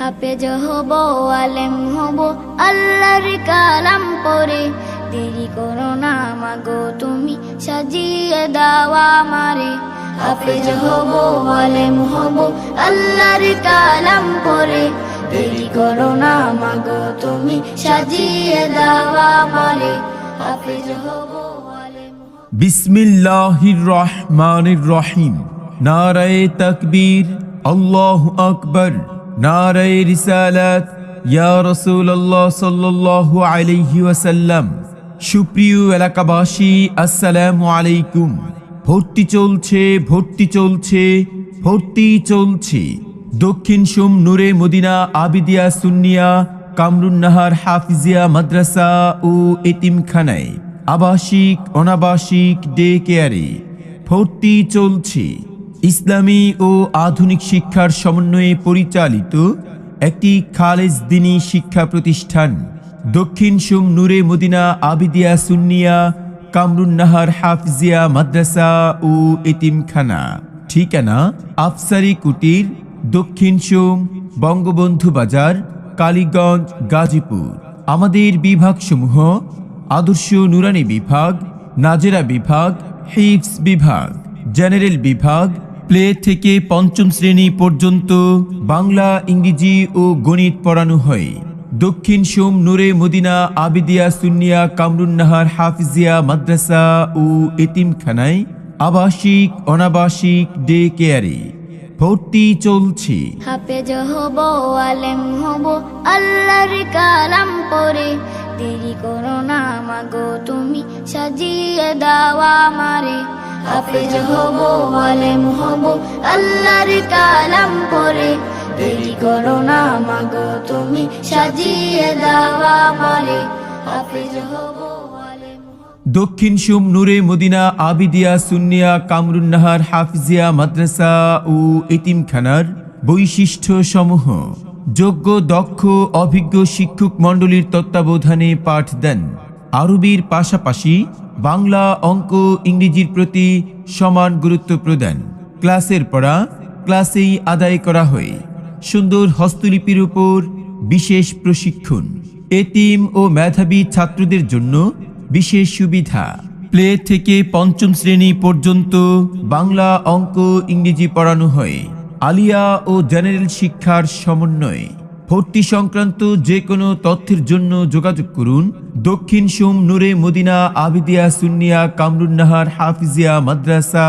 হাফেজ হব আলেম হব আল্লাহর কালাম পড়ে, দেরি করো না মাগো তুমি সাজিয়ে দাও আমারে। হাফেজ হব আলেম হব আল্লাহর কালাম পড়ে, দেরি করো না মাগো তুমি সাজিয়ে দাও আমারে। হাফেজ হব আলেম হব। বিসমিল্লাহির রহমানির রহিম। নারায়ে তাকবীর, আল্লাহু আকবার। নারায়ে রিসালাত, ইয়া রাসূলুল্লাহ সাল্লাল্লাহু আলাইহি ওয়াসাল্লাম। সুপ্রিয় এলাকাবাসী, আসসালামু আলাইকুম। ভর্তি চলছে, ভর্তি চলছে, ভর্তি চলছে দক্ষিণ সোম নূরে মদিনা আবিদিয়া সুন্নিয়া কামরুন্নাহার হাফিজিয়া মাদ্রাসা ও এতিমখানায় আবাসিক অনাবাসিক ডে কেয়ারে ভর্তি চলছে। ইসলামী ও আধুনিক শিক্ষার সমন্বয়ে পরিচালিত একটি খালেজ দ্বীনি শিক্ষা প্রতিষ্ঠান দক্ষিণ সোম নূরে মদিনা আবিদিয়া সুন্নিয়া কামরুন্নাহার হাফিজিয়া মাদ্রাসা ও এতিমখানা। ঠিকানা আফসারি কুটির, দক্ষিণ সোম, বঙ্গবন্ধু বাজার, কালীগঞ্জ, গাজীপুর। আমাদের বিভাগসমূহ: আদর্শ নুরানি বিভাগ, নাজেরা বিভাগ, হিফজ বিভাগ, জেনারেল বিভাগ, প্লে থেকে পঞ্চম শ্রেণী পর্যন্ত বাংলা, ইংরেজি ও গণিত পড়ানো হয়। দক্ষিণ সোম নূরে মদিনা আবিদিয়া সুন্নিয়া কামরুন্নাহার হাফিজিয়া মাদ্রাসা ও এতিমখানায় আবাসিক অনাবাসিক ডে কেয়ারে ভর্তি চলছে। হাফেজ হব আলেম হব আল্লাহর কালাম পড়ে, দেরি করো না মাগো তুমি সাজিয়ে দাও আমারে। হাফেজ হব আলেম হব আল্লাহর কালাম পড়ে, দেরি করো না মাগো তুমি সাজিয়ে দাও আমারে। হাফেজ হব আলেম হব। দক্ষিণ সোম নূরে মদিনা আবিদিয়া সুন্নিয়া কামরুন্নাহার হাফিজিয়া মাদ্রাসা ও এতিমখানার বৈশিষ্ট্য সমূহ: যোগ্য, দক্ষ, অভিজ্ঞ শিক্ষক মণ্ডলীর তত্ত্বাবধানে পাঠ দেন। আরবির পাশাপাশি বাংলা, অঙ্ক, ইংরেজির প্রতি সমান গুরুত্ব প্রদান। ক্লাসের পড়া ক্লাসেই আদায় করা হয়। সুন্দর হস্তলিপির উপর বিশেষ প্রশিক্ষণ। এতিম ও মেধাবী ছাত্রদের জন্য বিশেষ সুবিধা। প্লে থেকে পঞ্চম শ্রেণী পর্যন্ত বাংলা, অঙ্ক, ইংরেজি পড়ানো হয়। আলিয়া ও জেনারেল শিক্ষার সমন্বয়। ভর্তি সংক্রান্ত যে কোনো তথ্যের জন্য যোগাযোগ করুন দক্ষিণ সোম নূরে মদিনা আবিদিয়া সুন্নিয়া কামরুন্নাহার হাফিজিয়া মাদ্রাসা